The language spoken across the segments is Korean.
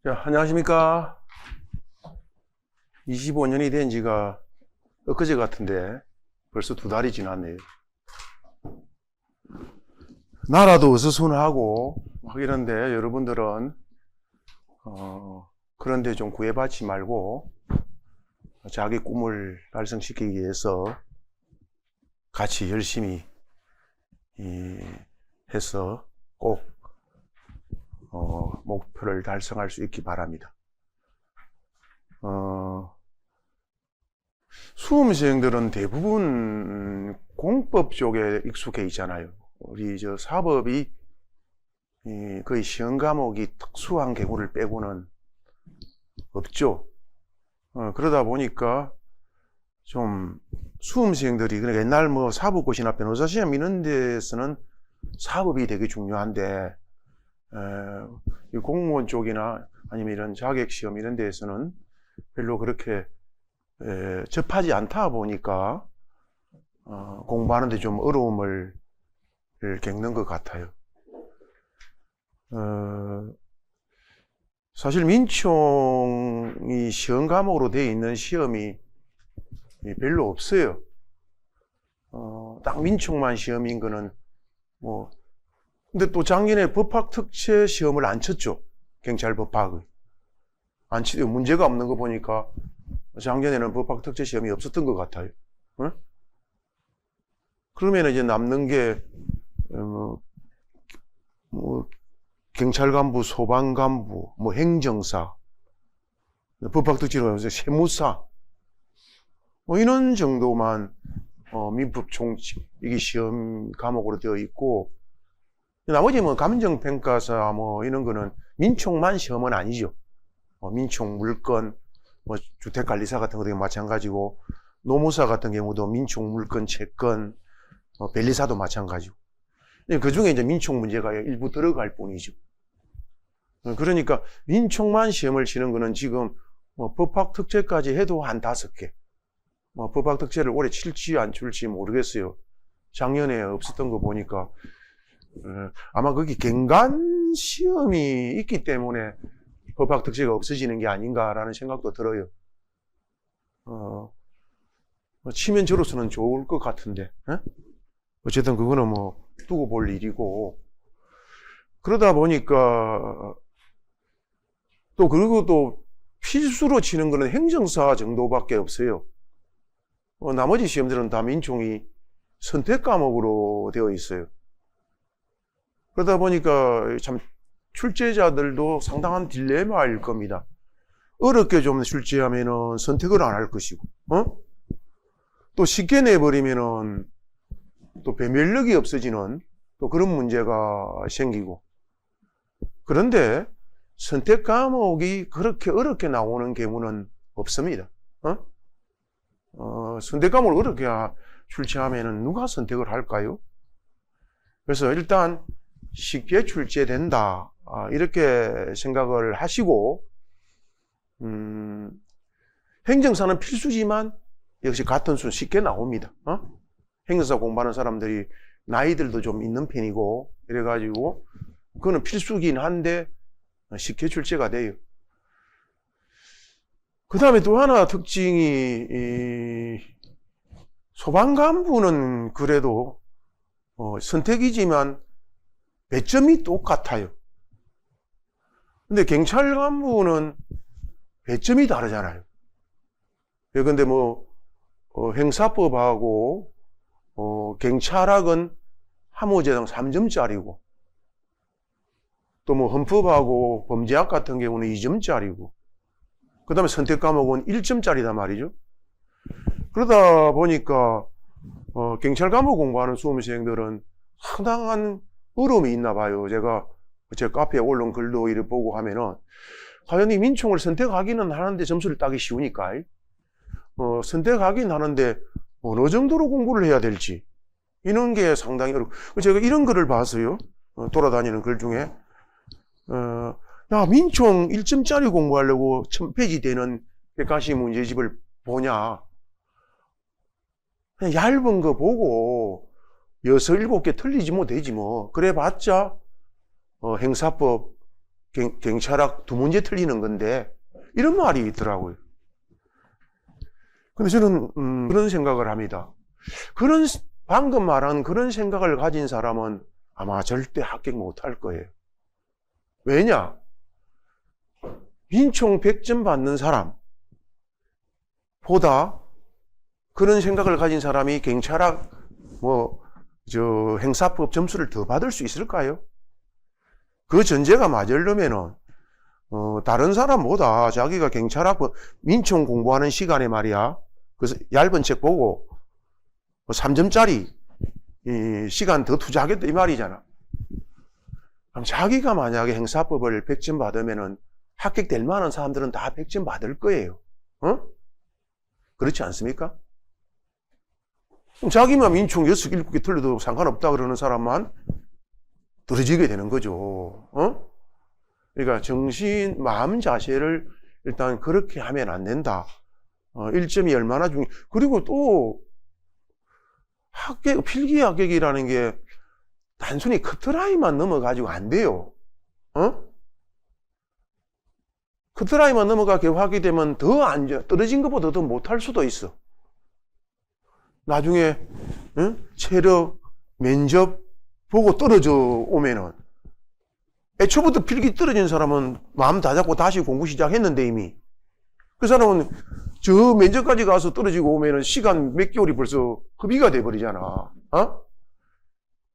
자, 안녕하십니까. 25년이 된 지가 엊그제 같은데 벌써 2달이 지났네요. 나라도 어수선하고 막 이런데 여러분들은 그런데 좀 구애받지 말고 자기 꿈을 달성시키기 위해서 같이 열심히 해서 꼭 목표를 달성할 수 있기 바랍니다. 수험생들은 대부분 공법 쪽에 익숙해 있잖아요. 우리 사법이 거의 시험 과목이 특수한 경우를 빼고는 없죠. 그러다 보니까 좀 수험생들이 그러니까 옛날 사법고시나 변호사 시험 이런 데서는 사법이 되게 중요한데 공무원 쪽이나 아니면 이런 자격시험 이런 데에서는 별로 그렇게 접하지 않다 보니까 공부하는데 좀 어려움을 겪는 것 같아요. 사실 민총이 시험 과목으로 되어 있는 시험이 별로 없어요. 딱 민총만 시험인 거는 근데 또 작년에 법학특채 시험을 안 쳤죠. 경찰 법학을 안 치고 문제가 없는 거 보니까 작년에는 법학특채 시험이 없었던 것 같아요. 응? 그러면 이제 남는 게 경찰 간부, 소방 간부, 행정사, 법학특채로 해서 세무사 이런 정도만 민법 총칙 이게 시험 과목으로 되어 있고, 나머지 감정평가사 이런 거는 민총만 시험은 아니죠. 민총 물건, 주택관리사 같은 것도 마찬가지고, 노무사 같은 경우도 민총 물건, 채권, 변리사도 마찬가지고. 그 중에 이제 민총 문제가 일부 들어갈 뿐이죠. 그러니까 민총만 시험을 치는 거는 지금 법학특채까지 해도 한 5개. 법학특채를 올해 칠지 안 칠지 모르겠어요. 작년에 없었던 거 보니까 아마 거기 경관 시험이 있기 때문에 법학특채가 없어지는 게 아닌가라는 생각도 들어요. 치면 저로서는 좋을 것 같은데. 어쨌든 그거는 두고 볼 일이고, 그러다 보니까 그리고 또 필수로 치는 거는 행정사 정도밖에 없어요. 나머지 시험들은 다 민총이 선택 과목으로 되어 있어요. 그러다 보니까 참 출제자들도 상당한 딜레마일 겁니다. 어렵게 좀 출제하면은 선택을 안 할 것이고, 또 쉽게 내버리면은 또 배멸력이 없어지는 또 그런 문제가 생기고, 그런데 선택 과목이 그렇게 어렵게 나오는 경우는 없습니다. 선택 과목을 어렵게 출제하면은 누가 선택을 할까요? 그래서 일단 쉽게 출제된다, 이렇게 생각을 하시고, 행정사는 필수지만 역시 같은 수는 쉽게 나옵니다. 행정사 공부하는 사람들이 나이들도 좀 있는 편이고 이래가지고 그거는 필수긴 한데 쉽게 출제가 돼요. 그 다음에 또 하나 특징이 소방간부는 그래도 선택이지만 배점이 똑같아요. 근데 경찰 간부는 배점이 다르잖아요. 근데 형사법하고 경찰학은 함호재당 3점짜리고, 또 헌법하고 범죄학 같은 경우는 2점짜리고, 그 다음에 선택 과목은 1점짜리단 말이죠. 그러다 보니까 경찰 과목 공부하는 수험생들은 상당한 어려움이 있나 봐요. 제가 제 카페에 올라온 글도 이렇게 보고 하면은 과연 이 민총을 선택하기는 하는데 점수를 따기 쉬우니까 선택하긴 하는데 어느 정도로 공부를 해야 될지 이런 게 상당히 어렵고, 제가 이런 글을 봤어요. 돌아다니는 글 중에 야, 민총 1점짜리 공부하려고 1000페이지 되는 100가지 문제집을 보냐, 그냥 얇은 거 보고 6, 7개 틀리지 되지 그래 봤자 행사법, 경찰학 두 문제 틀리는 건데 이런 말이 있더라고요. 근데 저는 그런 생각을 합니다. 방금 말한 그런 생각을 가진 사람은 아마 절대 합격 못할 거예요. 왜냐? 민총 100점 받는 사람보다 그런 생각을 가진 사람이 경찰학 행사법 점수를 더 받을 수 있을까요? 그 전제가 맞으려면은 다른 사람보다 자기가 경찰학 민총 공부하는 시간에 말이야, 그래서 얇은 책 보고 3점짜리 시간 더 투자하겠다 이 말이잖아. 그럼 자기가 만약에 행사법을 100점 받으면은 합격될 만한 사람들은 다 100점 받을 거예요. 그렇지 않습니까? 그럼 자기만 민총 6, 7개 틀려도 상관없다 그러는 사람만 떨어지게 되는 거죠. 그러니까 마음 자세를 일단 그렇게 하면 안 된다. 1점이 얼마나 그리고 또 필기 합격이라는 게 단순히 커트라인만 넘어가지고 안 돼요. 커트라인만 넘어가게 하게 되면 떨어진 것보다 더 못할 수도 있어. 나중에 체력, 면접 보고 떨어져 오면은 애초부터 필기 떨어진 사람은 마음 다 잡고 다시 공부 시작했는데 이미 그 사람은 저 면접까지 가서 떨어지고 오면은 시간 몇 개월이 벌써 허비가 돼버리잖아.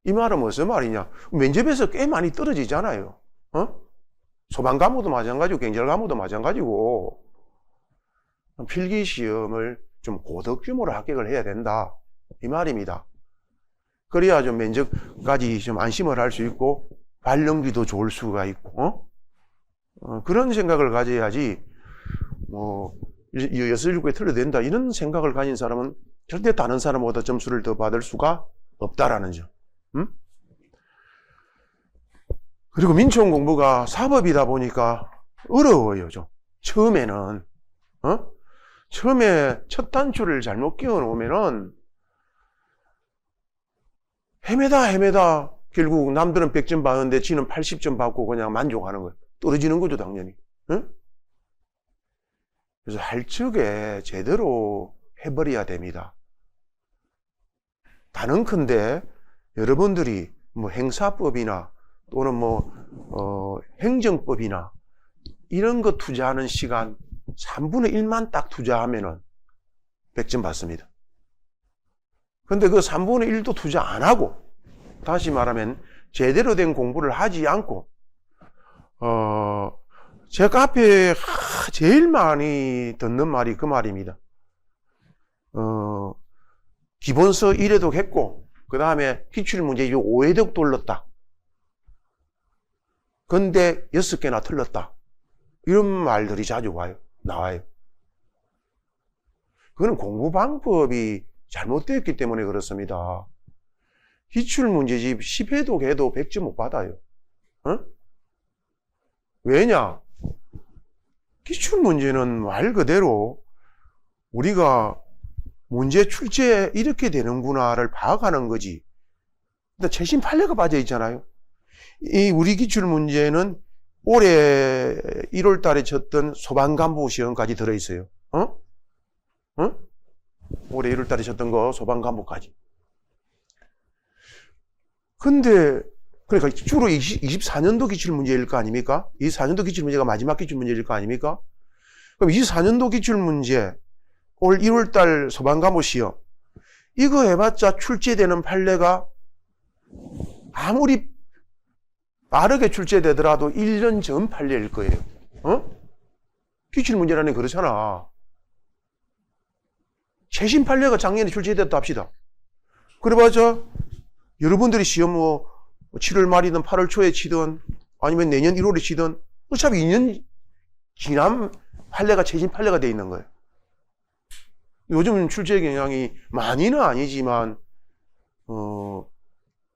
이 말은 무슨 말이냐? 면접에서 꽤 많이 떨어지잖아요. 소방 간부도 마찬가지고 경찰 간부도 마찬가지고 필기 시험을 좀 고득 규모로 합격을 해야 된다 이 말입니다. 그래야 좀 면접까지 좀 안심을 할 수 있고 발령기도 좋을 수가 있고 그런 생각을 가져야지 6, 7개 틀려도 된다 이런 생각을 가진 사람은 절대 다른 사람보다 점수를 더 받을 수가 없다라는 점. 그리고 민총 공부가 사법이다 보니까 어려워요 좀. 처음에는 처음에 첫 단추를 잘못 끼워 놓으면은 헤매다 결국 남들은 100점 받는데 지는 80점 받고 그냥 만족하는 거예요. 떨어지는 거죠 당연히. 그래서 할 적에 제대로 해버려야 됩니다. 여러분들이 행사법이나 또는 행정법이나 이런 거 투자하는 시간 3분의 1만 딱 투자하면은 100점 받습니다. 근데 그 3분의 1도 투자 안 하고, 다시 말하면 제대로 된 공부를 하지 않고, 제 카페에 제일 많이 듣는 말이 그 말입니다. 기본서 1회독 했고, 그 다음에 기출문제 5회독 돌렸다. 근데 6개나 틀렸다. 이런 말들이 자주 나와요. 그건 공부 방법이 잘못되었기 때문에 그렇습니다. 기출문제집 10회독 해도 100점 못 받아요. 왜냐? 기출문제는 말 그대로 우리가 문제 출제 이렇게 되는구나를 파악하는 거지. 근데 최신 판례가 빠져 있잖아요. 우리 기출문제는 올해 1월 달에 쳤던 소방간부 시험까지 들어있어요. 올해 1월 달에 쳤던 거 소방간부까지. 근데 그러니까 주로 24년도 기출문제일 거 아닙니까? 24년도 기출문제가 마지막 기출문제일 거 아닙니까? 그럼 24년도 기출문제 올 1월 달 소방간부 시험 이거 해봤자 출제되는 판례가 아무리 빠르게 출제되더라도 1년 전 판례일 거예요. 기출문제라는 게 그렇잖아. 최신 판례가 작년에 출제됐다 합시다. 그래봤자 여러분들이 시험 7월 말이든 8월 초에 치든 아니면 내년 1월에 치든 어차피 2년 지난 판례가 최신 판례가 돼 있는 거예요. 요즘 출제 경향이 많이는 아니지만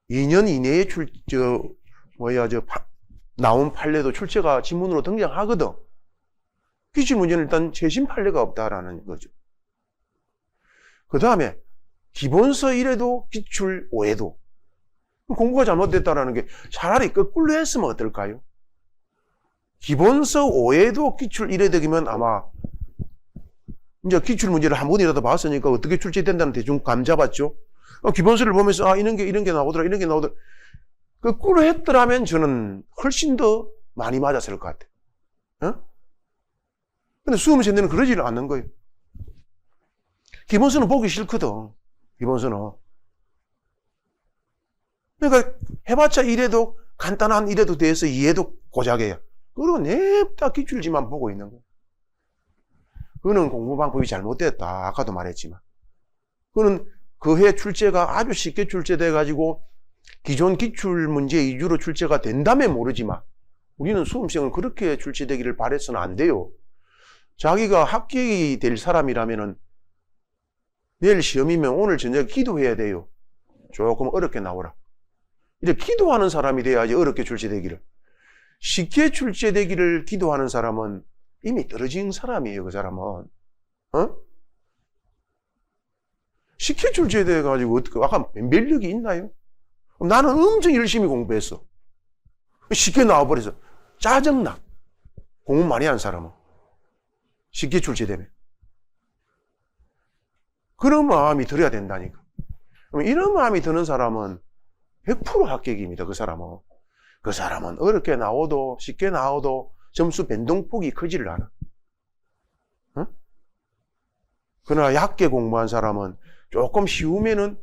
2년 이내에 나온 판례도 출제가 지문으로 등장하거든. 기출문제는 일단 최신 판례가 없다라는 거죠. 그 다음에 기본서 1회도 기출 5회도 공부가 잘못됐다라는 게 차라리 거꾸로 했으면 어떨까요? 기본서 5에도 기출 1회 득이면 아마 이제 기출 문제를 한 번이라도 봤으니까 어떻게 출제된다는 대충 감 잡았죠. 기본서를 보면서 이런 게 나오더라, 이런 게 나오더라. 거꾸로 했더라면 저는 훨씬 더 많이 맞았을 것 같아요. 근데 수험생들은 그러지를 않는 거예요. 기본서는 보기 싫거든. 기본서는. 그러니까 해봤자 1회도 간단한 1회도 돼서 2회도 고작이에요. 그리고 냅다 기출지만 보고 있는 거예요. 그거는 공부 방법이 잘못됐다. 아까도 말했지만. 그거는 그 해 출제가 아주 쉽게 출제돼가지고 기존 기출 문제 위주로 출제가 된다면 모르지만 우리는 수험생은 그렇게 출제되기를 바라서는 안 돼요. 자기가 합격이 될 사람이라면은 내일 시험이면 오늘 저녁에 기도해야 돼요. 조금 어렵게 나오라. 이제 기도하는 사람이 돼야지 어렵게 출제되기를. 쉽게 출제되기를 기도하는 사람은 이미 떨어진 사람이에요. 그 사람은. 쉽게 출제돼가지고 어떻게 아까 면별력이 있나요? 나는 엄청 열심히 공부했어. 쉽게 나와버려서 짜증나. 공부 많이 한 사람은. 쉽게 출제되면. 그런 마음이 들어야 된다니까. 이런 마음이 드는 사람은 100% 합격입니다. 그 사람은 어렵게 나오도 쉽게 나오도 점수 변동폭이 크지를 않아. 그러나 얕게 공부한 사람은 조금 쉬우면은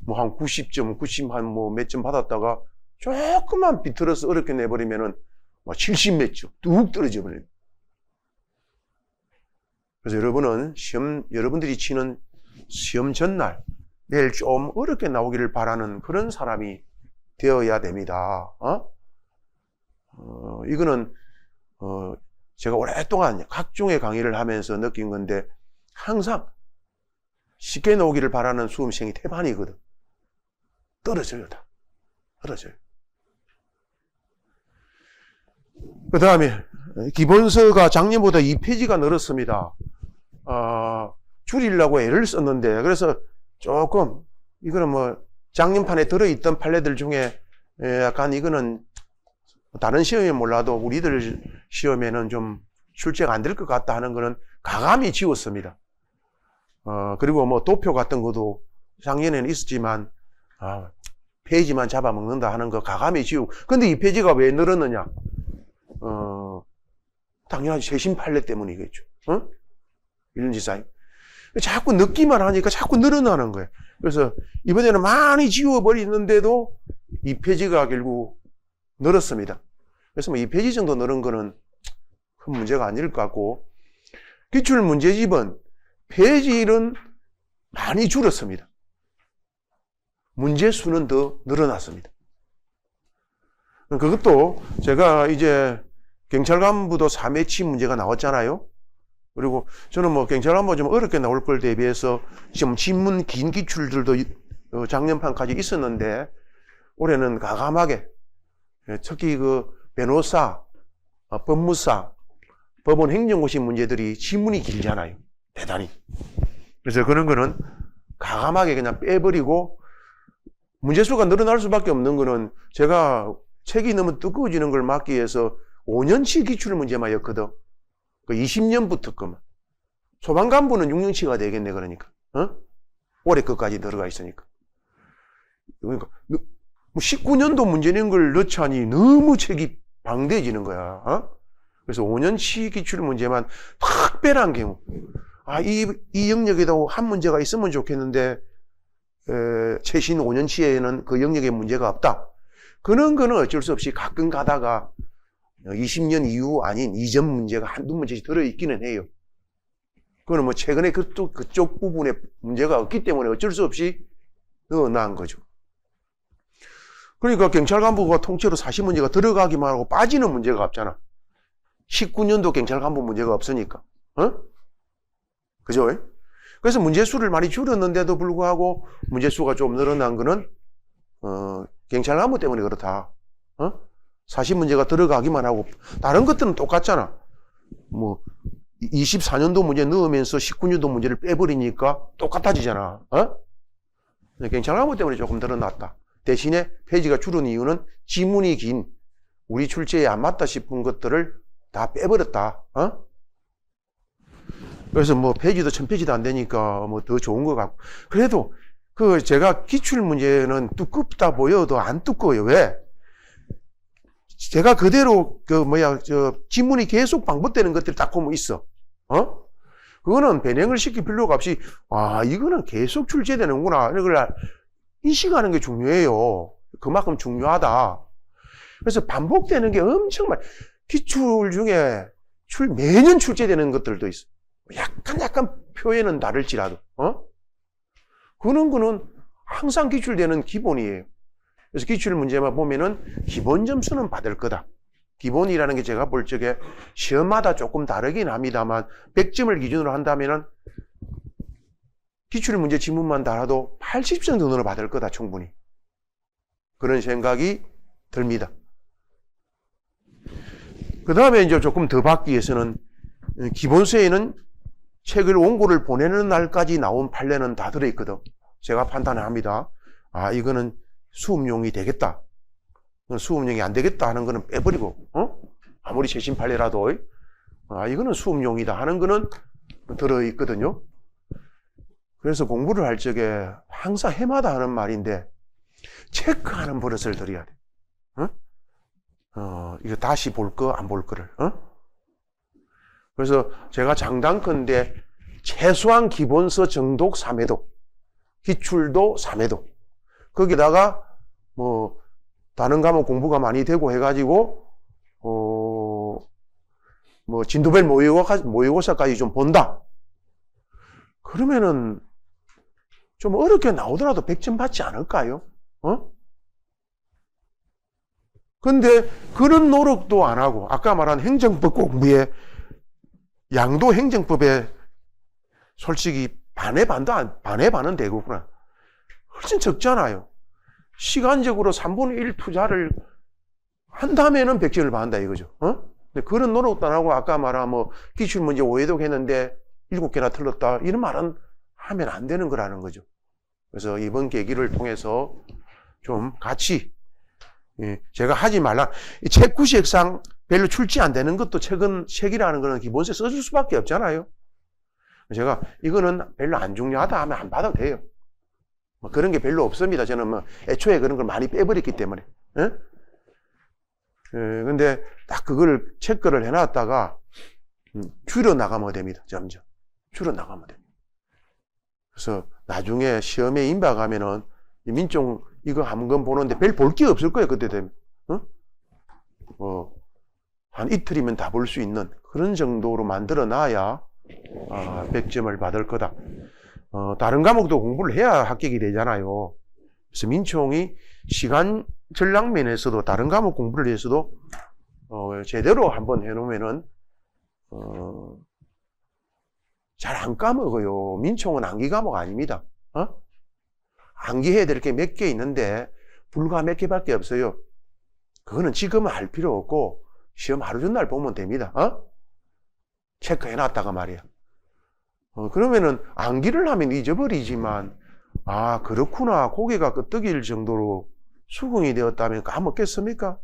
뭐 한 90점, 90 한 뭐 몇 점 받았다가 조금만 비틀어서 어렵게 내버리면은 막 70 몇 점 뚝 떨어져 버려요. 그래서 여러분들이 치는 시험 전날 내일 좀 어렵게 나오기를 바라는 그런 사람이 되어야 됩니다. 이거는 제가 오랫동안 각종의 강의를 하면서 느낀 건데 항상 쉽게 나오기를 바라는 수험생이 태반이거든. 떨어져요, 다. 떨어져요. 그 다음에 기본서가 작년보다 2페이지가 늘었습니다. 줄이려고 애를 썼는데 그래서 조금 이거는 뭐 작년판에 들어있던 판례들 중에 약간 이거는 다른 시험에 몰라도 우리들 시험에는 좀 출제가 안 될 것 같다 하는 거는 가감히 지웠습니다. 그리고 뭐 도표 같은 것도 작년에는 있었지만 페이지만 잡아먹는다 하는 거 가감히 지우고. 근데 이 페이지가 왜 늘었느냐? 당연하지 최신 판례 때문이겠죠. 이런 지사님. 자꾸 늦기만 하니까 자꾸 늘어나는 거예요. 그래서 이번에는 많이 지워버리는데도 이 페이지가 결국 늘었습니다. 그래서 뭐 2페이지 정도 늘은 거는 큰 문제가 아닐 것 같고, 기출 문제집은 페이지는 많이 줄었습니다. 문제 수는 더 늘어났습니다. 그것도 제가 이제 경찰 간부도 3회치 문제가 나왔잖아요. 그리고 저는 뭐 경찰 간부 좀 어렵게 나올 걸 대비해서 지금 신문 긴 기출들도 작년판까지 있었는데 올해는 가감하게 특히 그 변호사, 법무사, 법원 행정고시 문제들이 지문이 길잖아요. 대단히. 그래서 그런 거는 가감하게 그냥 빼버리고, 문제수가 늘어날 수밖에 없는 거는 제가 책이 너무 두꺼워지는 걸 막기 위해서 5년치 기출 문제만였거든. 그 20년부터 거만. 소방간부는 6년치가 되겠네, 그러니까. 올해 끝까지 들어가 있으니까. 그러니까 19년도 문제 낸 걸 넣자니 너무 책이 방대해지는 거야. 그래서 5년치 기출 문제만 특별한 경우, 이 영역에도 한 문제가 있으면 좋겠는데 최신 5년치에는 그 영역에 문제가 없다. 그런 거는 어쩔 수 없이 가끔 가다가 20년 이후 아닌 이전 문제가 한두 문제씩 들어있기는 해요. 그거는 뭐 최근에 그쪽 부분에 문제가 없기 때문에 어쩔 수 없이 넣어놓은 거죠. 그러니까 경찰 간부가 통째로 40문제가 들어가기만 하고 빠지는 문제가 없잖아. 19년도 경찰 간부 문제가 없으니까. 그죠? 그래서 문제수를 많이 줄였는데도 불구하고 문제수가 좀 늘어난 거는 경찰 간부 때문에 그렇다. 40문제가 들어가기만 하고 다른 것들은 똑같잖아. 뭐 24년도 문제 넣으면서 19년도 문제를 빼버리니까 똑같아지잖아. 경찰 간부 때문에 조금 늘어났다. 대신에 페이지가 줄은 이유는 지문이 긴 우리 출제에 안 맞다 싶은 것들을 다 빼버렸다. 그래서 뭐 페이지도 1000페이지도 안 되니까 뭐 더 좋은 것 같고. 그래도 제가 기출 문제는 두껍다 보여도 안 두꺼워요. 왜? 제가 그대로 지문이 계속 반복되는 것들이 딱 보면 있어. 그거는 변형을 시킬 필요가 없이, 이거는 계속 출제되는구나. 이걸 인식하는 게 중요해요. 그만큼 중요하다. 그래서 반복되는 게 엄청 기출 중에 매년 출제되는 것들도 있어. 약간 표현은 다를지라도, 그거는 항상 기출되는 기본이에요. 그래서 기출 문제만 보면은 기본 점수는 받을 거다. 기본이라는 게 제가 볼 적에 시험마다 조금 다르긴 합니다만 100점을 기준으로 한다면은 기출 문제 지문만 달아도 80점 정도는 받을 거다, 충분히. 그런 생각이 듭니다. 그 다음에 이제 조금 더 받기 위해서는 기본서에는 책을 원고를 보내는 날까지 나온 판례는 다 들어있거든. 제가 판단을 합니다. 이거는 수업용이 되겠다. 수업용이 안 되겠다 하는 거는 빼버리고, 아무리 최신 판례라도, 이거는 수업용이다 하는 거는 들어있거든요. 그래서 공부를 할 적에 항상 해마다 하는 말인데, 체크하는 버릇을 들여야 돼. 이거 다시 볼 거, 안 볼 거를, 그래서 제가 장단컨대 최소한 기본서 정독 3회독, 기출도 3회독, 거기다가 뭐 다른 과목 공부가 많이 되고 해가지고 뭐 진도별 모의고사까지 좀 본다. 그러면은 좀 어렵게 나오더라도 100점 받지 않을까요? 근데 그런 노력도 안 하고 아까 말한 행정법 공부에 양도 행정법에 솔직히 반의 반은 되겠구나. 훨씬 적잖아요. 시간적으로 3분의 1 투자를 한다면은 100점을 받는다 이거죠. 근데 그런 노력도 안 하고 아까 말한 뭐 기출문제 5회독 했는데 7개나 틀렸다. 이런 말은 하면 안 되는 거라는 거죠. 그래서 이번 계기를 통해서 좀 같이 제가 하지 말라. 책 구식상 별로 출제 안 되는 것도 책이라는 거는 기본서에 써줄 수밖에 없잖아요. 제가 이거는 별로 안 중요하다 하면 안 받아도 돼요. 뭐 그런 게 별로 없습니다. 저는 뭐 애초에 그런 걸 많이 빼버렸기 때문에. 근데 딱 그걸 체크를 해놨다가 줄여 나가면 됩니다. 점점 줄여 나가면 됩니다. 그래서 나중에 시험에 임박하면은 민총 이거 한 번 보는데 별 볼 게 없을 거예요. 그때 되면. 한 이틀이면 다 볼 수 있는 그런 정도로 만들어 놔야 100점을 받을 거다. 다른 과목도 공부를 해야 합격이 되잖아요. 그래서 민총이 시간 전략 면에서도 다른 과목 공부를 위해서도 제대로 한번 해놓으면은 잘 안 까먹어요. 민총은 암기 과목 아닙니다. 암기해야 될 게 몇 개 있는데 불과 몇 개밖에 없어요. 그거는 지금은 할 필요 없고 시험 하루 전날 보면 됩니다. 체크해놨다가 말이야. 그러면은 암기를 하면 잊어버리지만 그렇구나 고개가 끄덕일 정도로 수긍이 되었다면 까먹겠습니까?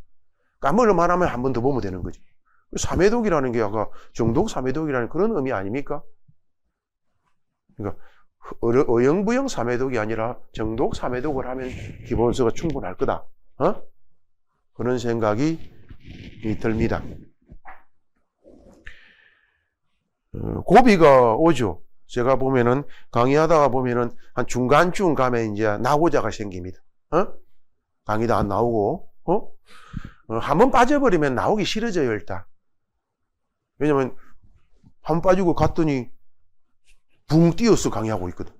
까먹을 만하면 한 번 더 보면 되는 거지. 3회독이라는 게 아까 정독 3회독이라는 그런 의미 아닙니까? 그러니까 어영부영 3회독이 아니라 정독 3회독을 하면 기본서가 충분할 거다. 그런 생각이 듭니다. 고비가 오죠. 제가 보면은 강의하다가 보면은 한 중간쯤 가면 이제 나고자가 생깁니다. 강의도 안 나오고 한번 빠져버리면 나오기 싫어져요. 일단 왜냐면 한번 빠지고 갔더니 붕 뛰어서 강의하고 있거든.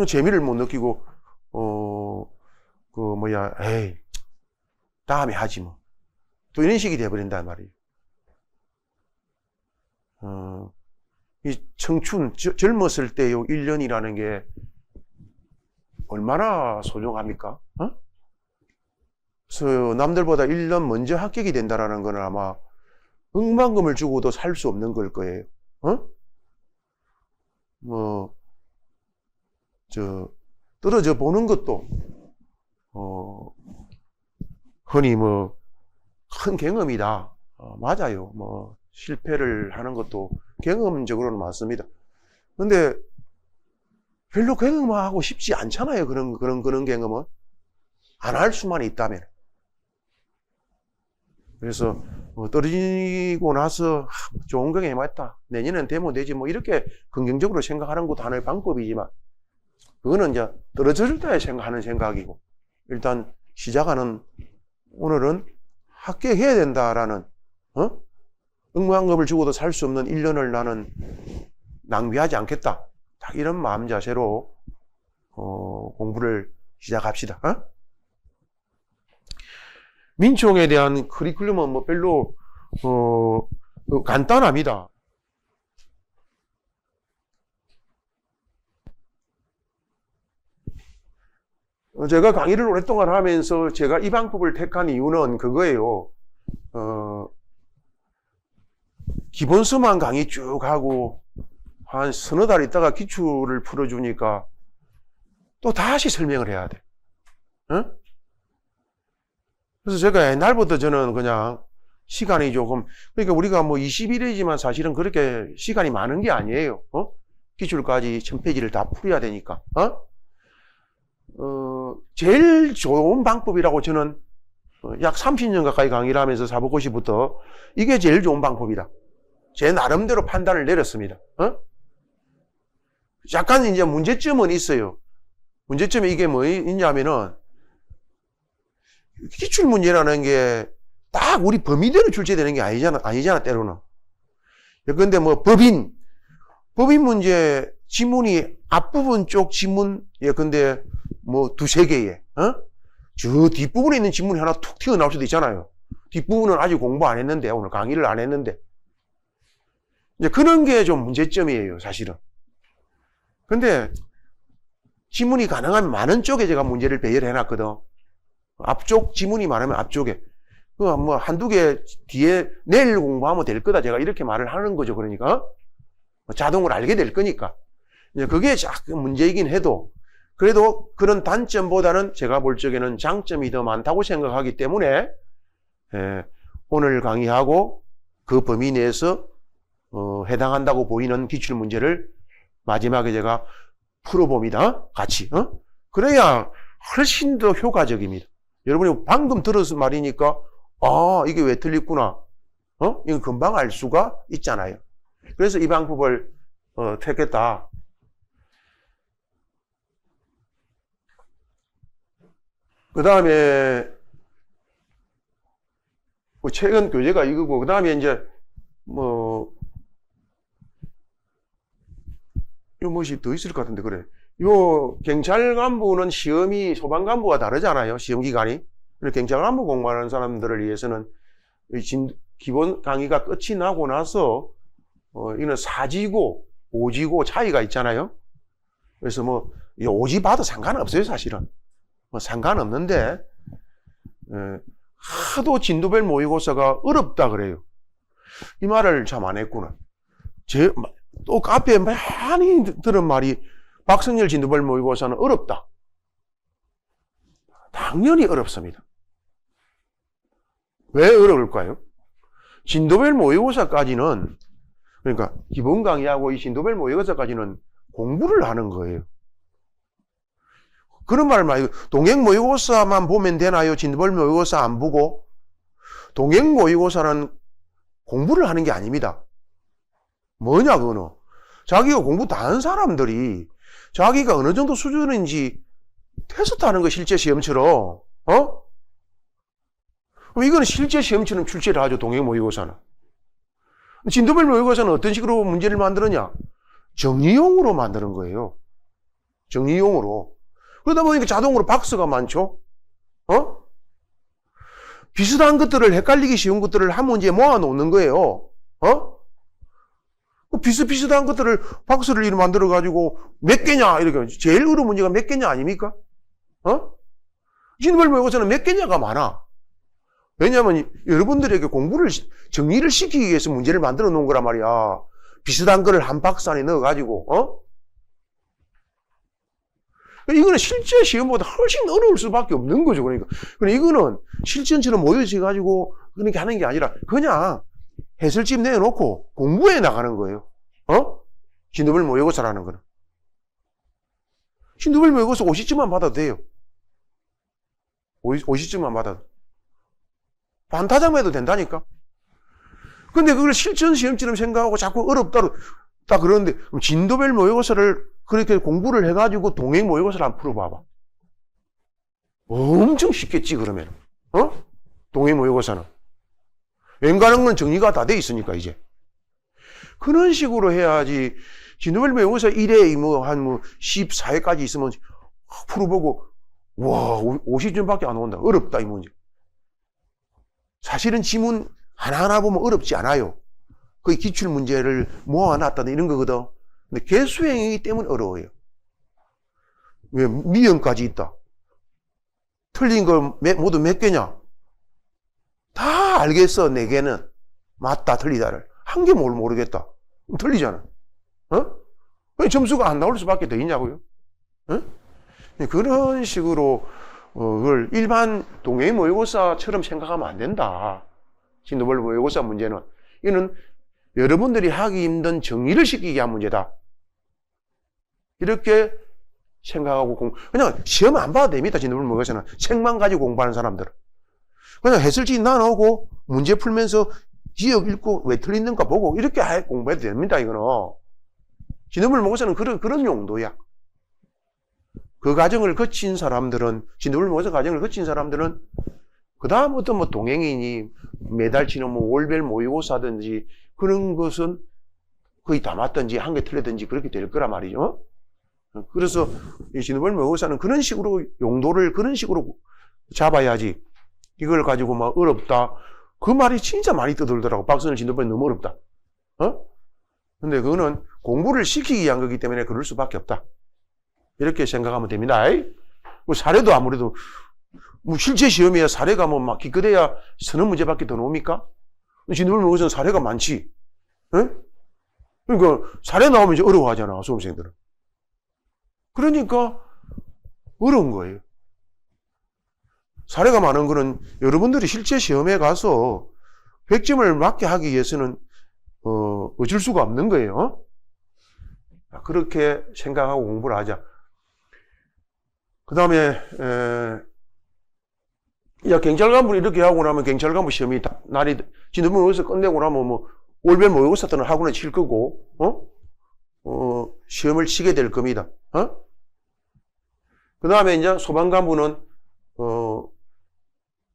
재미를 못 느끼고 에이 다음에 하지 뭐. 또 이런 식이 돼버린단 말이에요. 이 청춘, 젊었을 때 요 1년이라는 게 얼마나 소중합니까? 그래서 남들보다 1년 먼저 합격이 된다라는 건 아마 억만금을 주고도 살 수 없는 걸 거예요. 떨어져 보는 것도, 흔히 큰 경험이다. 맞아요. 뭐 실패를 하는 것도 경험적으로는 맞습니다. 근데 별로 경험하고 싶지 않잖아요. 그런 경험은. 안 할 수만 있다면. 그래서 떨어지고 나서 좋은 경험했다. 내년엔 되면 되지. 뭐 이렇게 긍정적으로 생각하는 것도 하나의 방법이지만 그거는 이제 떨어질 때 생각하는 생각이고 일단 시작하는 오늘은 합격해야 된다라는 응모학급을 주고도 살 수 없는 1년을 나는 낭비하지 않겠다. 딱 이런 마음 자세로 공부를 시작합시다. 민총에 대한 커리큘럼은 뭐 별로 간단합니다. 제가 강의를 오랫동안 하면서 제가 이 방법을 택한 이유는 그거예요. 기본서만 강의 쭉 하고 한 서너 달 있다가 기출을 풀어주니까 또 다시 설명을 해야 돼. 그래서 제가 옛날부터 저는 그냥 시간이 조금, 그러니까 우리가 뭐 21회지만 사실은 그렇게 시간이 많은 게 아니에요. 기출까지 1000페이지를 다 풀어야 되니까. 제일 좋은 방법이라고 저는 약 30년 가까이 강의를 하면서 사법고시부터 이게 제일 좋은 방법이다. 제 나름대로 판단을 내렸습니다. 약간 이제 문제점은 있어요. 문제점이 이게 뭐 있냐면은 기출문제라는 게 딱 우리 범위대로 출제되는 게 아니잖아, 때로는. 근데 뭐 법인 문제 지문이 앞부분 쪽 지문, 근데 뭐 두세 개에, 저 뒷부분에 있는 지문이 하나 툭 튀어나올 수도 있잖아요. 뒷부분은 아직 공부 안 했는데, 오늘 강의를 안 했는데. 이제 그런 게 좀 문제점이에요, 사실은. 근데 지문이 가능하면 많은 쪽에 제가 문제를 배열해 놨거든. 앞쪽 지문이 많으면 앞쪽에. 뭐 한두 개 뒤에 내일 공부하면 될 거다. 제가 이렇게 말을 하는 거죠. 그러니까. 자동으로 알게 될 거니까. 이제 그게 문제이긴 해도, 그래도 그런 단점보다는 제가 볼 적에는 장점이 더 많다고 생각하기 때문에, 오늘 강의하고 그 범위 내에서, 해당한다고 보이는 기출문제를 마지막에 제가 풀어봅니다. 같이. 그래야 훨씬 더 효과적입니다. 여러분이 방금 들어서 말이니까, 이게 왜 틀렸구나. 이거 금방 알 수가 있잖아요. 그래서 이 방법을, 택했다. 그 다음에, 최근 교재가 이거고, 그 다음에 이제, 요 무엇이 더 있을 것 같은데, 그래. 요 경찰 간부는 시험이 소방 간부와 다르잖아요. 시험 기간이. 경찰 간부 공부하는 사람들을 위해서는 기본 강의가 끝이 나고 나서 이는 4지고 5지고 차이가 있잖아요. 그래서 뭐 5지 봐도 상관없어요, 사실은. 뭐 상관없는데 하도 진도별 모의고사가 어렵다 그래요. 이 말을 참 안 했구나. 또 카페에 많이 들은 말이 박성열 진도별 모의고사는 어렵다. 당연히 어렵습니다. 왜 어려울까요? 진도별 모의고사까지는, 그러니까 기본 강의하고 이 진도별 모의고사까지는 공부를 하는 거예요. 그런 말 말고 동행 모의고사만 보면 되나요? 진도별 모의고사 안 보고? 동행 모의고사는 공부를 하는 게 아닙니다. 뭐냐 그거는? 자기가 공부 다 한 사람들이 자기가 어느 정도 수준인지 테스트하는 거, 실제 시험처럼. 그럼 이거는 실제 시험처럼 출제를 하죠, 동행 모의고사는. 진도별 모의고사는 어떤 식으로 문제를 만드느냐? 정리용으로 만드는 거예요. 정리용으로. 그러다 보니까 자동으로 박스가 많죠? 비슷한 것들을, 헷갈리기 쉬운 것들을 한 문제에 모아 놓는 거예요. 비슷비슷한 것들을 박스를 이렇게 만들어가지고 몇 개냐, 이렇게. 제일 어려운 문제가 몇 개냐 아닙니까? 진도별 모의고사는 몇 개냐가 많아. 왜냐하면 여러분들에게 공부를, 정리를 시키기 위해서 문제를 만들어 놓은 거란 말이야. 비슷한 거를 한 박스 안에 넣어가지고, 이거는 실제 시험보다 훨씬 어려울 수밖에 없는 거죠. 그러니까 이거는 실전처럼 모여져가지고 그렇게 하는 게 아니라 그냥 해설집 내놓고 공부해 나가는 거예요. 진도별 모의고사라는 거는. 진도별 모의고사 50점만 받아도 돼요. 50점만 받아도. 반타작만 해도 된다니까. 근데 그걸 실전 시험처럼 생각하고 자꾸 어렵다 그러는데 진도별 모의고사를 그렇게 공부를 해가지고 동행 모의고사를 한번 풀어봐봐. 엄청 쉽겠지 그러면. 동행 모의고사는. 웬간한 건 정리가 다 돼 있으니까 이제. 그런 식으로 해야지. 진도별 모의고사 1회 한 14회까지 있으면 풀어보고 와 50점밖에 안 온다. 어렵다 이 문제. 사실은 지문 하나하나 보면 어렵지 않아요. 거의 기출문제를 모아놨다 이런 거거든. 근데 개수행이기 때문에 어려워요. 왜? 미연까지 있다. 틀린 걸 모두 몇 개냐? 다 알겠어, 4개는. 맞다, 틀리다를. 한 개 뭘 모르겠다. 그럼 틀리잖아. 왜 점수가 안 나올 수밖에 더 있냐고요? 그런 식으로, 그걸 일반 동행 모의고사처럼 생각하면 안 된다. 진도별 모의고사 문제는. 이는 여러분들이 하기 힘든 정리를 시키게 한 문제다. 이렇게 생각하고 그냥 시험 안 봐도 됩니다. 진도별 모의고사는. 책만 가지고 공부하는 사람들은. 그냥 해설지 나오고 문제 풀면서 지역 읽고 왜 틀리는가 보고 이렇게 공부해도 됩니다. 이거는. 진도별 모의고사는 그런 용도야. 그 과정을 거친 사람들은, 진도별 모의고사 과정을 거친 사람들은 그 다음부터 뭐 동행이니 매달 치는 뭐 월별 모의고사든지 그런 것은 거의 다 맞든지 한 개 틀리든지 그렇게 될 거란 말이죠. 그래서 이 진도별 모의고사는 그런 식으로 용도를 그런 식으로 잡아야지. 이걸 가지고 막 어렵다. 그 말이 진짜 많이 떠돌더라고. 박선일 진도별이 너무 어렵다. 근데 그거는 공부를 시키기 위한 거기 때문에 그럴 수밖에 없다. 이렇게 생각하면 됩니다. 뭐 사례도 아무래도 뭐 실제 시험이야 사례가 뭐 막 기껏해야 서너 문제밖에 더 나옵니까? 진도별 모의고사는 사례가 많지. 그러니까 사례 나오면 이제 어려워하잖아 수험생들은. 그러니까 어려운 거예요. 사례가 많은 거는 여러분들이 실제 시험에 가서 100점을 맞게 하기 위해서는 어쩔 수가 없는 거예요. 그렇게 생각하고 공부를 하자. 그 다음에 경찰관부를 이렇게 하고 나면 경찰관부 시험이 날이 진도별 모의고사 끝내고 나면 뭐 월별 모의고사 때는 학원에 칠 거고 시험을 치게 될 겁니다. 그 다음에 이제 소방관부는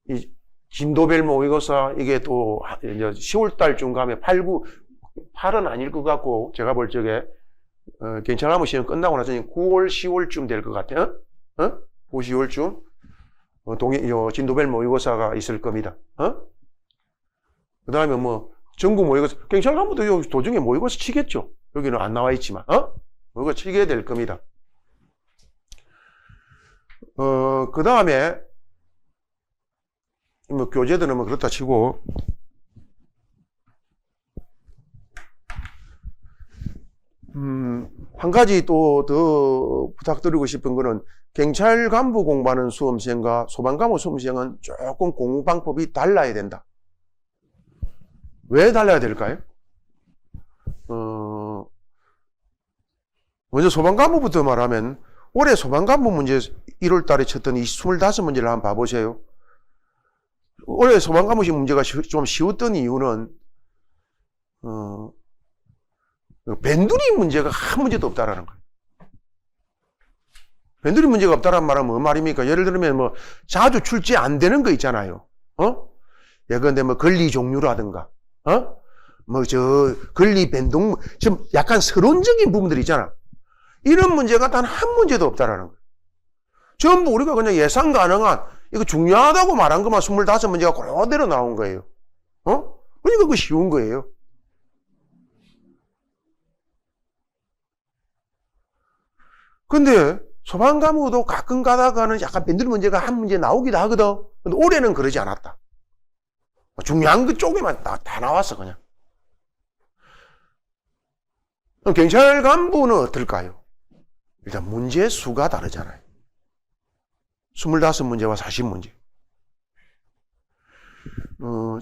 이 진도별 모의고사 이게 또 이제 10월달쯤 가면 8은 아닐 것 같고 제가 볼 적에 경찰관부 시험 끝나고 나서 9월 10월쯤 될 것 같아요. 9, 10월쯤 진도별 모의고사가 있을 겁니다. 그 다음에 뭐 전국 모의고사 경찰관부도 여기 도중에 모의고사 치겠죠. 여기는 안 나와 있지만 모의고사 치게 될 겁니다. 그 다음에 뭐 교재들은 뭐 그렇다 치고 한 가지 또 더 부탁드리고 싶은 거는 경찰 간부 공부하는 수험생과 소방관부 수험생은 조금 공부 방법이 달라야 된다. 왜 달라야 될까요? 먼저 소방관부부터 말하면 올해 소방관부 문제 1월 달에 쳤던 이 25문제를 한번 봐보세요. 올해 소방관부 문제가 좀 쉬웠던 이유는 밴두리 문제가 한 문제도 없다라는 거예요. 밴두리 문제가 없다라는 말은 뭐 말입니까? 예를 들면 뭐 자주 출제 안 되는 거 있잖아요. 예컨대 뭐 권리 종류라든가, 뭐 권리 변동, 좀 약간 서론적인 부분들이 있잖아. 이런 문제가 단 한 문제도 없다라는 거예요. 전부 우리가 그냥 예상 가능한 이거 중요하다고 말한 것만 25문제가 그대로 나온 거예요. 그러니까 그거 쉬운 거예요. 근데 소방관부도 가끔 가다가는 약간 밴드리 문제가 한 문제 나오기도 하거든. 근데 올해는 그러지 않았다. 중요한 그 쪽에만 다 나왔어 그냥. 그럼 경찰관부는 어떨까요? 일단 문제 수가 다르잖아요. 25문제와 40문제.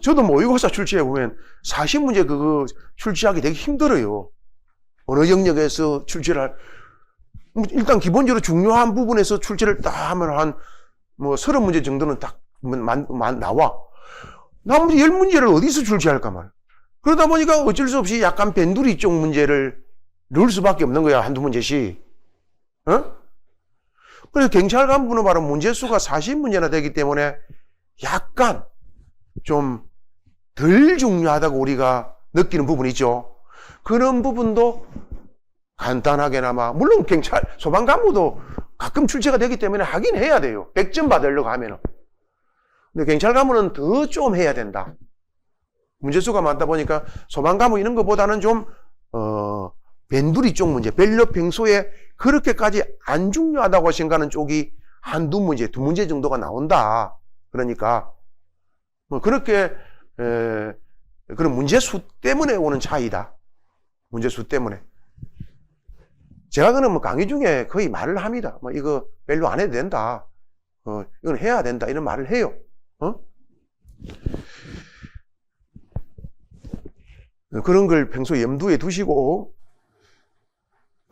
저도 모의고사 출제해 보면 40문제 그거 출제하기 되게 힘들어요. 어느 영역에서 출제를 일단 기본적으로 중요한 부분에서 출제를 딱 하면 뭐 30문제 정도는 딱 나와. 나머지 10문제를 어디서 출제할까 말이야. 그러다 보니까 어쩔 수 없이 약간 변두리 쪽 문제를 넣을 수밖에 없는 거야. 한두 문제씩. 그래서 경찰 간부는 바로 문제수가 40문제나 되기 때문에 약간 좀 덜 중요하다고 우리가 느끼는 부분이 있죠. 그런 부분도 간단하게나마, 물론 소방간부도 가끔 출제가 되기 때문에 하긴 해야 돼요. 100점 받으려고 하면은. 근데 경찰 간부는 더 좀 해야 된다. 문제수가 많다 보니까 소방간부 이런 것보다는 좀, 변두리 쪽 문제, 별로 평소에 그렇게까지 안 중요하다고 생각하는 쪽이 한두 문제, 두 문제 정도가 나온다. 그러니까, 뭐, 그렇게, 그런 문제수 때문에 오는 차이다. 문제수 때문에. 제가 그는 뭐 강의 중에 거의 말을 합니다. 뭐, 이거 별로 안 해도 된다. 이건 해야 된다. 이런 말을 해요. 그런 걸 평소에 염두에 두시고,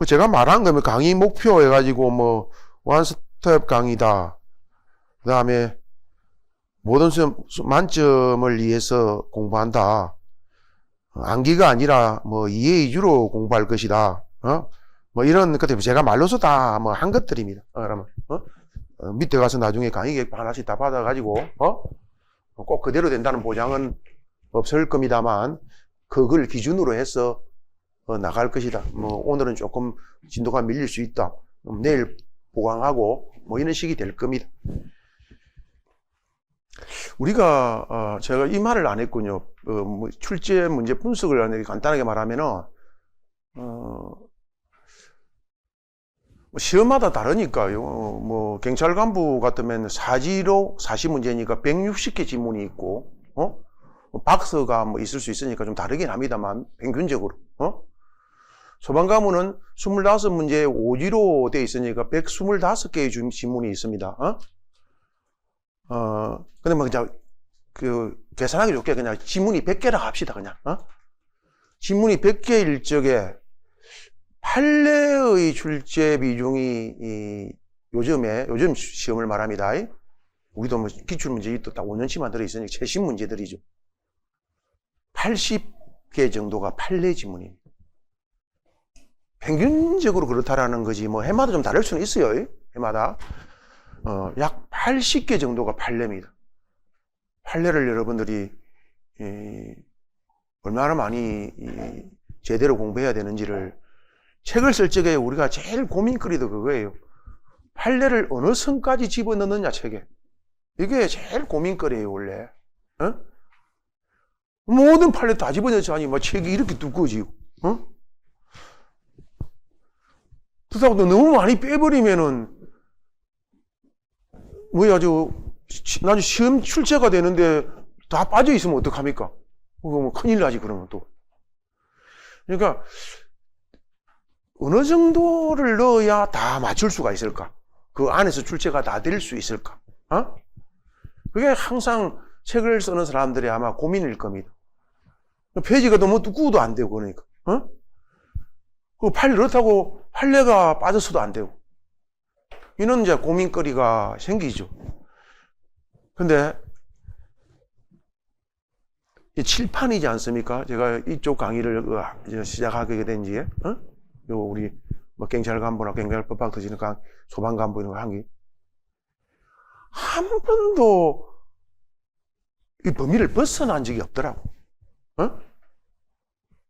제가 말한 거면 강의 목표 해가지고 뭐, 원스텝 강의다. 그 다음에 모든 수업 만점을 위해서 공부한다. 암기가 아니라 뭐 이해 위주로 공부할 것이다. 뭐 이런 것들 제가 말로서 다 뭐 한 것들입니다. 그러면 밑에 가서 나중에 강의 계획 하나씩 다 받아가지고 꼭 그대로 된다는 보장은 없을 겁니다만 그걸 기준으로 해서 나갈 것이다. 뭐 오늘은 조금 진도가 밀릴 수 있다. 내일 보강하고 뭐 이런 식이 될 겁니다. 우리가 제가 이 말을 안 했군요. 뭐 출제 문제 분석을 간단하게 말하면은 시험마다 다르니까요. 뭐 경찰 간부 같으면 사지로 40문제니까 160개 지문이 있고, 박스가 뭐 있을 수 있으니까 좀 다르긴 합니다만 평균적으로. 소방 간부는 25문제에 오지로 돼 있으니까 125개의 지문이 있습니다. 근데 뭐 그냥 계산하기 좋게 그냥 지문이 100개라 합시다. 그냥 지문이 100개일 적에 판례의 출제 비중이 요즘 시험을 말합니다. 우리도 뭐 기출문제 또 딱 5년치만 들어있으니까 최신 문제들이죠. 80개 정도가 판례 지문입니다. 평균적으로 그렇다라는 거지, 뭐 해마다 좀 다를 수는 있어요. 해마다 약 80개 정도가 판례입니다. 판례를 여러분들이 얼마나 많이 제대로 공부해야 되는지를 책을 쓸 적에 우리가 제일 고민거리도 그거예요. 판례를 어느 선까지 집어넣느냐 책에. 이게 제일 고민거리예요 원래. 모든 판례 다 집어넣자니 뭐 책이 이렇게 두꺼워지고. 그렇다고 너무 많이 빼버리면은 나중에 시험 출제가 되는데 다 빠져 있으면 어떡합니까? 뭐 큰일 나지 그러면 또. 그러니까 어느 정도를 넣어야 다 맞출 수가 있을까? 그 안에서 출제가 다 될 수 있을까? 그게 항상 책을 쓰는 사람들이 아마 고민일 겁니다. 페이지가 너무 두꺼워도 안 되고 그러니까. 그렇다고 판례가 빠졌어도 안 되고. 이런 이제 고민거리가 생기죠. 근데 칠판이지 않습니까? 제가 이쪽 강의를 시작하게 된 지에, 우리 뭐 경찰 간부나 경찰법학 터지는 소방 간부 이런 거 한 게 한 번도 이 범위를 벗어난 적이 없더라고.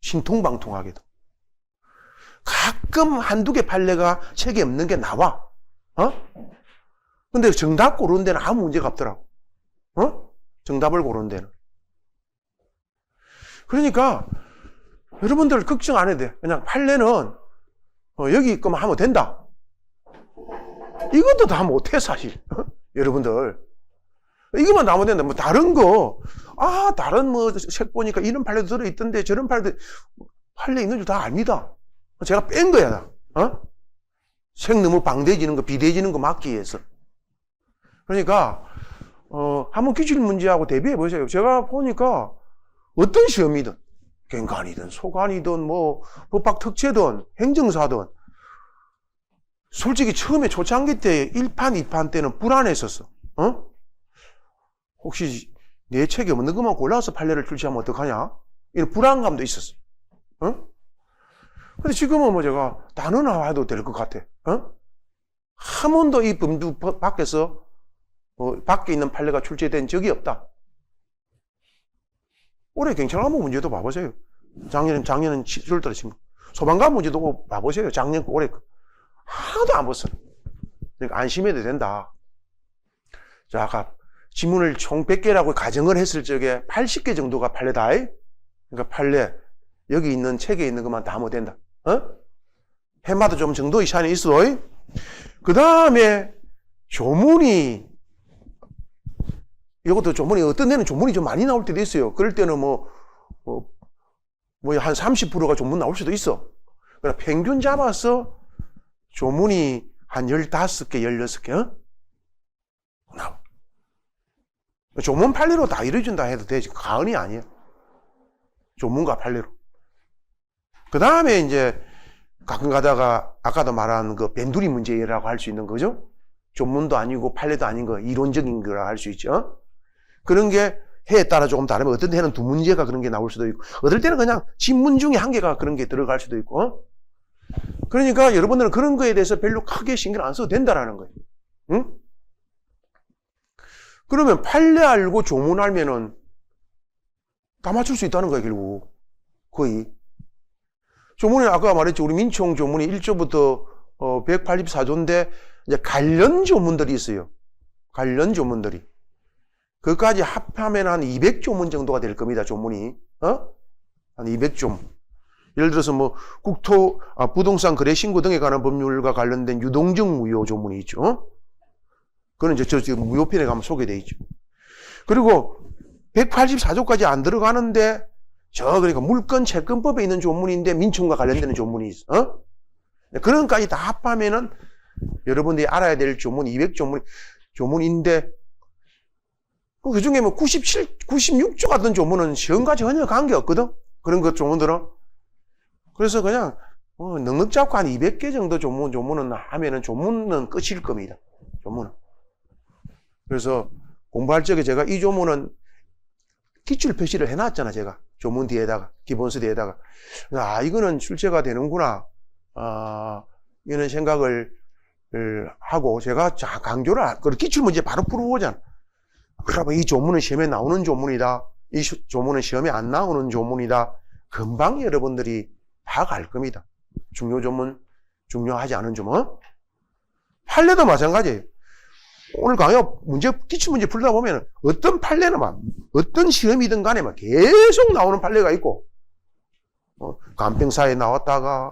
신통방통하게도. 가끔 한두 개 판례가 책에 없는 게 나와. 근데 정답 고르는 데는 아무 문제가 없더라고. 정답을 고르는 데는. 그러니까 여러분들 걱정 안 해도 돼. 그냥 판례는 여기 거만 하면 된다. 이것도 다 못해 사실. 여러분들 이것만 나오면 된다. 뭐 다른 거 다른 뭐 책 보니까 이런 판례도 들어있던데 저런 판례도 판례 있는 줄 다 압니다. 제가 뺀 거야. 책 너무 방대해지는 거 비대해지는 거 막기 위해서. 그러니까 한번 기출 문제하고 대비해 보세요. 제가 보니까 어떤 시험이든, 경관이든, 소관이든, 뭐, 법학 특채든, 행정사든, 솔직히 처음에 초창기 때 1판, 2판 때는 불안했었어. 혹시 내 책에 없는 것만 골라서 판례를 출제하면 어떡하냐? 이런 불안감도 있었어. 근데 지금은 뭐 제가 단언화해도 될 것 같아. 한 번도 이 범주 밖에서, 밖에 있는 판례가 출제된 적이 없다. 올해 경찰관부 문제도 봐보세요. 작년은 7월달에 지금. 소방관 문제도 봐보세요. 작년, 올해. 하나도 안 봤어요. 그러니까 안심해도 된다. 자, 아까 지문을 총 100개라고 가정을 했을 적에 80개 정도가 판례다. 그러니까 판례, 여기 있는 책에 있는 것만 다 하면 된다. 해마다 좀 정도의 차이는 있어. 그 다음에 조문이, 이것도 조문이, 어떤 데는 조문이 좀 많이 나올 때도 있어요. 그럴 때는 한 30%가 조문 나올 수도 있어. 그러나 평균 잡아서 조문이 한 15개, 16개, 나와. 조문 판례로 다 이루어진다 해도 되지. 가언이 아니에요. 조문과 판례로. 그 다음에 이제 가끔 가다가 아까도 말한 그 변두리 문제라고 할 수 있는 거죠. 조문도 아니고 판례도 아닌 거, 이론적인 거라 할 수 있죠. 그런 게 해에 따라 조금 다르면 어떤 해는 2문제가 그런 게 나올 수도 있고, 어떨 때는 그냥 지문 중에 1개가 그런 게 들어갈 수도 있고. 그러니까 여러분들은 그런 거에 대해서 별로 크게 신경 안 써도 된다라는 거예요. 응? 그러면 판례 알고 조문 알면은 다 맞출 수 있다는 거예요, 결국. 거의. 조문에 아까 말했죠. 우리 민총 조문이 1조부터 184조인데 이제 관련 조문들이 있어요. 관련 조문들이. 그까지 합하면 한 200조문 정도가 될 겁니다, 조문이. 한 200조문. 예를 들어서 뭐 부동산 거래 신고 등에 관한 법률과 관련된 유동적 무효 조문이 있죠. 그거는 이제 지금 무효편에 가면 소개되어 있죠. 그리고 184조까지 안 들어가는데 그러니까 물건 채권법에 있는 조문인데 민총과 관련되는 조문이 있어. 그런 것까지 다 합하면은 여러분들이 알아야 될 조문 200조문인데 그 중에 뭐 96조 같은 조문은 시험과 전혀 관계없거든. 그런 것 조문들은. 그래서 그냥 넉넉 잡고 한 200개 정도 조문은 하면은 조문은 끝일 겁니다. 조문은. 그래서 공부할 적에 제가 이 조문은 기출 표시를 해놨잖아, 제가. 조문 뒤에다가, 기본서 뒤에다가. 이거는 출제가 되는구나. 이런 생각을 하고 제가 강조를, 기출 문제 바로 풀어보잖아. 그러면 이 조문은 시험에 나오는 조문이다. 이 조문은 시험에 안 나오는 조문이다. 금방 여러분들이 다 갈 겁니다. 중요 조문, 중요하지 않은 조문. 판례도 마찬가지예요. 오늘 강의 기출문제 풀다 보면 어떤 판례는 어떤 시험이든 간에 계속 나오는 판례가 있고, 간병사에 나왔다가,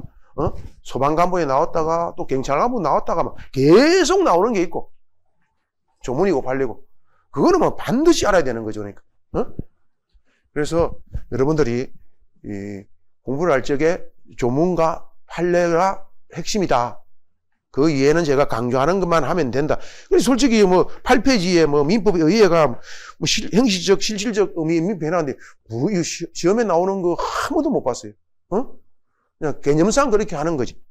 소방간부에 나왔다가, 또 경찰간부 나왔다가 계속 나오는 게 있고, 조문이고 판례고. 그거는 반드시 알아야 되는 거죠, 그러니까. 그래서 여러분들이 공부를 할 적에 조문과 판례가 핵심이다. 그 이해는 제가 강조하는 것만 하면 된다. 그래서 솔직히 8페이지에 민법의 의의가 형식적, 실질적 의미 변화인데, 시험에 나오는 거 한 번도 못 봤어요. 그냥 개념상 그렇게 하는 거지.